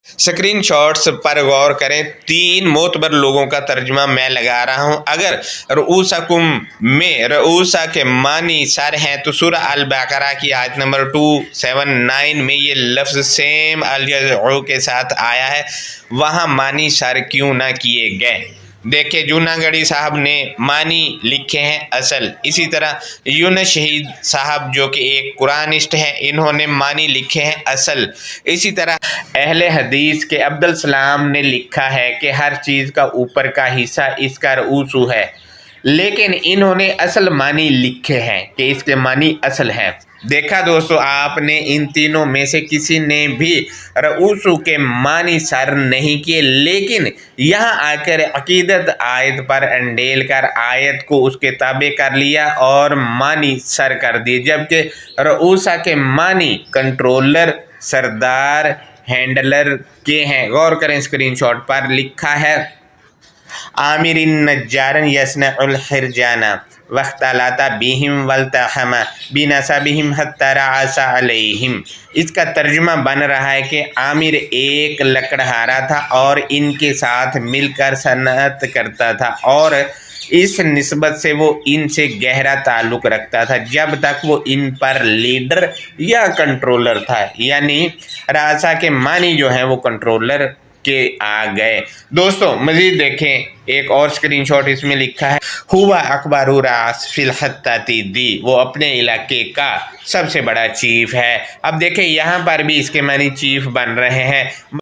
Screen shots पर गौर करें। 3 मोतबर लोगों का तर्जुमा मैं लगा रहा हूँ। अगर रऊसकुम में रऊसा के मानी सर हैं तो सूरह अल बकरा की आयत नंबर 279 में ये लफ्ज़ सेम अल यज़उ के साथ आया है, वहाँ मानी सर क्यों ना किए गए। देखिए, जूनागढ़ी साहब ने मानी लिखे हैं असल। इसी तरह यूनुस शहीद साहब जो कि एक कुरानिस्ट हैं, इन्होंने मानी लिखे हैं असल। इसी तरह अहले हदीस के अब्दुल सलाम ने लिखा है कि हर चीज़ का ऊपर का हिस्सा इसका रऊसु है, लेकिन इन्होंने असल मानी लिखे हैं कि इसके मानी असल है। देखा दोस्तों, आपने इन तीनों में से किसी ने भी रऊसु के मानी सर नहीं किए, लेकिन यहाँ आकर अकीदत आयत पर अंडेल कर आयत को उसके ताबे कर लिया और मानी सर कर दिए, जबकि रऊसा के मानी कंट्रोलर, सरदार, हैंडलर के हैं। गौर करें, स्क्रीनशॉट पर लिखा है आमिरिन नज्जारन यसनउल हिरजाना वख्तलाता बिहिम वल्तहमा बिनसबिहिम हत्ता रअसा अलैहिम। इसका तर्जुमा बन रहा है कि आमिर एक लकड़हारा था और इनके साथ मिलकर सनअत करता था और इस निस्बत से वो इनसे गहरा ताल्लुक़ रखता था जब तक वो इन पर लीडर या कंट्रोलर था। यानी रासा के मानी जो है वो कंट्रोलर के आ गए। दोस्तों मज़ीद देखें, एक और स्क्रीनशॉट इसमें लिखा है हुआ अकबरू रास फिल हत्ताती दी, वो अपने इलाके का सबसे बड़ा चीफ है। अब देखें यहाँ पर भी इसके मानी चीफ बन रहे हैं।